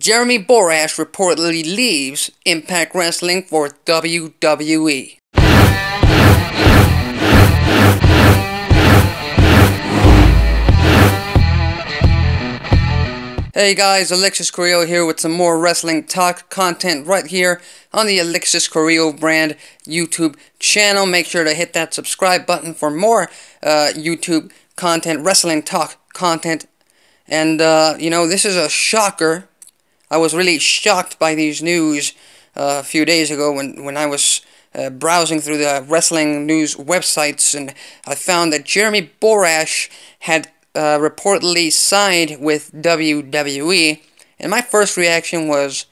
Jeremy Borash reportedly leaves Impact Wrestling for WWE. Hey guys, Alexis Carrillo here with some more wrestling talk content right here on the Alexis Carrillo brand YouTube channel. Make sure to hit that subscribe button for more YouTube content, wrestling talk content. And, this is a shocker. I was really shocked by these news a few days ago when I was browsing through the wrestling news websites, and I found that Jeremy Borash had reportedly signed with WWE, and my first reaction was,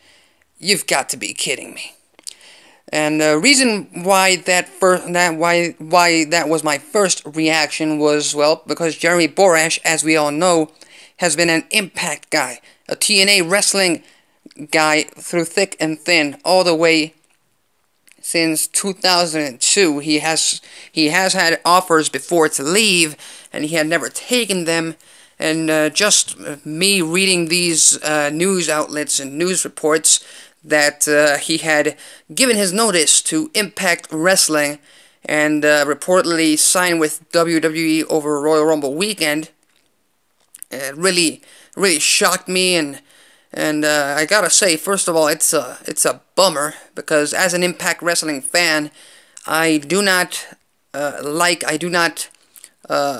"You've got to be kidding me." And the reason why that was my first reaction was, well, because Jeremy Borash, as we all know, has been an Impact guy, a TNA wrestling guy through thick and thin, all the way since 2002. He has had offers before to leave, and he had never taken them. And just me reading these news outlets and news reports that he had given his notice to Impact Wrestling and reportedly signed with WWE over Royal Rumble weekend, it really shocked me. And I gotta say, first of all, it's a bummer, because as an Impact Wrestling fan, I do not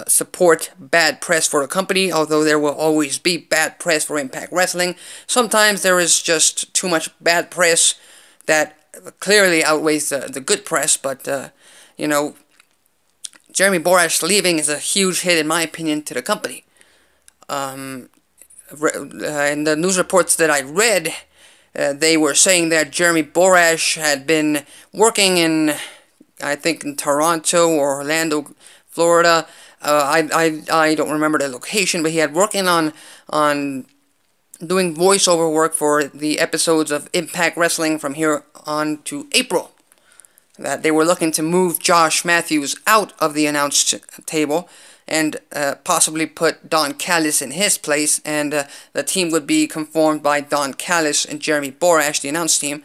support bad press for a company, although there will always be bad press for Impact Wrestling. Sometimes there is just too much bad press that clearly outweighs the good press, but, Jeremy Borash leaving is a huge hit, in my opinion, to the company. In the news reports that I read, they were saying that Jeremy Borash had been working in, I think, in Toronto or Orlando, Florida. I don't remember the location, but he had working on doing voiceover work for the episodes of Impact Wrestling from here on to April. That they were looking to move Josh Matthews out of the announce table and possibly put Don Callis in his place, and the team would be conformed by Don Callis and Jeremy Borash, the announce team.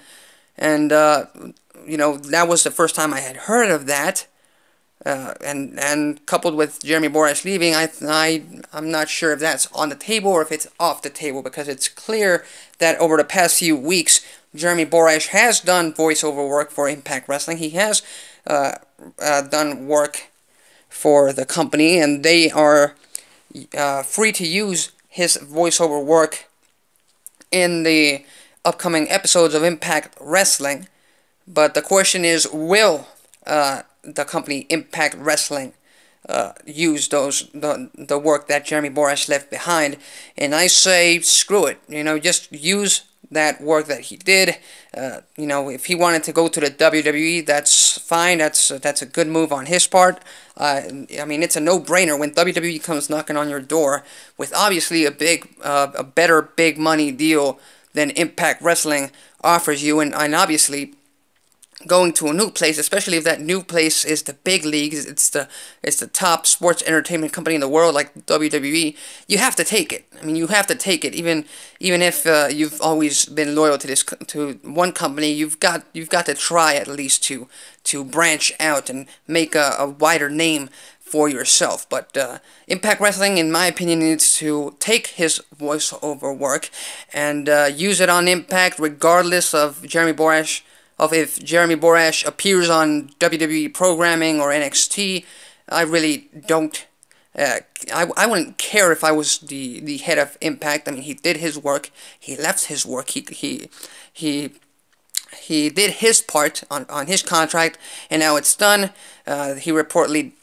And that was the first time I had heard of that. And coupled with Jeremy Borash leaving, I'm not sure if that's on the table or if it's off the table, because it's clear that over the past few weeks, Jeremy Borash has done voiceover work for Impact Wrestling. He has done work for the company, and they are free to use his voiceover work in the upcoming episodes of Impact Wrestling. But the question is, will the company Impact Wrestling use the work that Jeremy Borash left behind? And I say, screw it. Just use that work that he did. If he wanted to go to the WWE, that's fine. That's a good move on his part. It's a no-brainer when WWE comes knocking on your door with obviously a better big money deal than Impact Wrestling offers you, and obviously going to a new place, especially if that new place is the big leagues, it's the top sports entertainment company in the world like WWE, you have to take it. You have to take it, even if you've always been loyal to one company. You've got to try at least to branch out and make a wider name for yourself. But Impact Wrestling, in my opinion, needs to take his voiceover work and use it on Impact, regardless of if Jeremy Borash appears on WWE programming or NXT. I really don't. I wouldn't care if I was the head of Impact. He did his work. He left his work. He did his part on his contract, and now it's done. He reportedly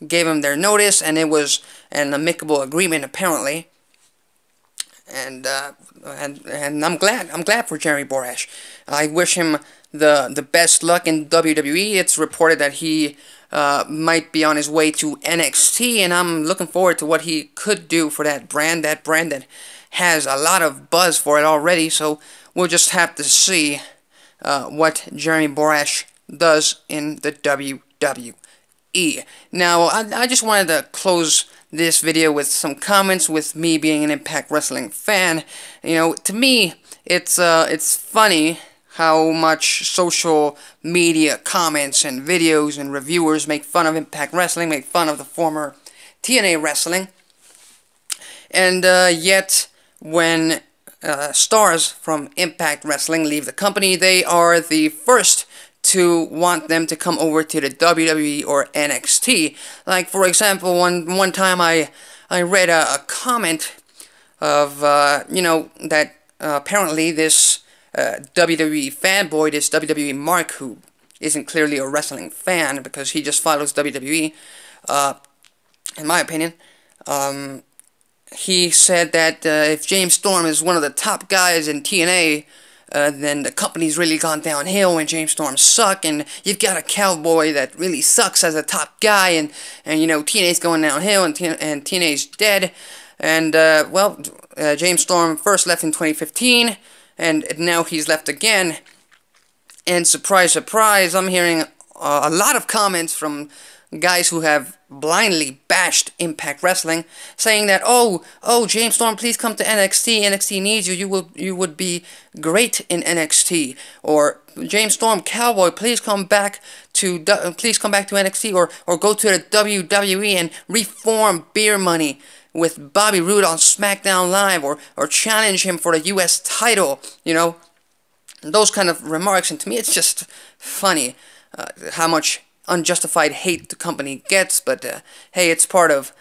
gave him their notice, and it was an amicable agreement, apparently. And I'm glad for Jeremy Borash. I wish him the best luck in WWE. It's reported that he might be on his way to NXT, and I'm looking forward to what he could do for that brand that has a lot of buzz for it already. So we'll just have to see what Jeremy Borash does in the WWE. Now, I just wanted to close this video with some comments with me being an Impact Wrestling fan. You know, to me, it's funny how much social media comments and videos and reviewers make fun of Impact Wrestling, make fun of the former TNA Wrestling, and yet when stars from Impact Wrestling leave the company, they are the first to want them to come over to the WWE or NXT. Like, for example, one time I read a comment of, you know, that apparently this WWE fanboy, this WWE Mark, who isn't clearly a wrestling fan because he just follows WWE, in my opinion, he said that if James Storm is one of the top guys in TNA, then the company's really gone downhill and James Storm suck, and you've got a cowboy that really sucks as a top guy, and you know, TNA's going downhill and TNA's dead. And well, James Storm first left in 2015, and now he's left again. And surprise, surprise, I'm hearing a lot of comments from guys who have blindly bashed Impact Wrestling, saying that, oh, James Storm, please come to NXT. NXT needs you. You would be great in NXT. Or James Storm, cowboy, please come back to NXT, or go to the WWE and reform Beer Money with Bobby Roode on SmackDown Live, or challenge him for the US title. You know, those kind of remarks. And to me, it's just funny how much unjustified hate the company gets, but hey, it's part of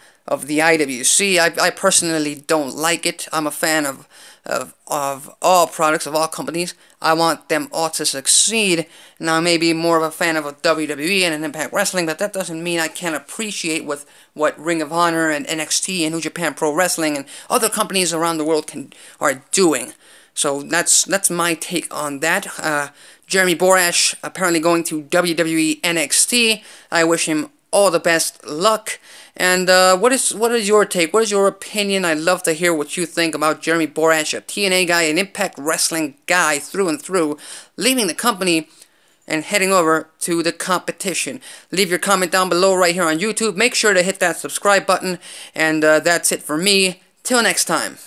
the IWC. I personally don't like it. I'm a fan of all products, of all companies. I want them all to succeed. Now, I may be more of a fan of a WWE and an Impact Wrestling, but that doesn't mean I can't appreciate what Ring of Honor and NXT and New Japan Pro Wrestling and other companies around the world are doing. So that's my take on that. Jeremy Borash apparently going to WWE NXT. I wish him all the best luck. And what is your take? What is your opinion? I'd love to hear what you think about Jeremy Borash, a TNA guy, an Impact Wrestling guy through and through, leaving the company and heading over to the competition. Leave your comment down below right here on YouTube. Make sure to hit that subscribe button. And that's it for me. Till next time.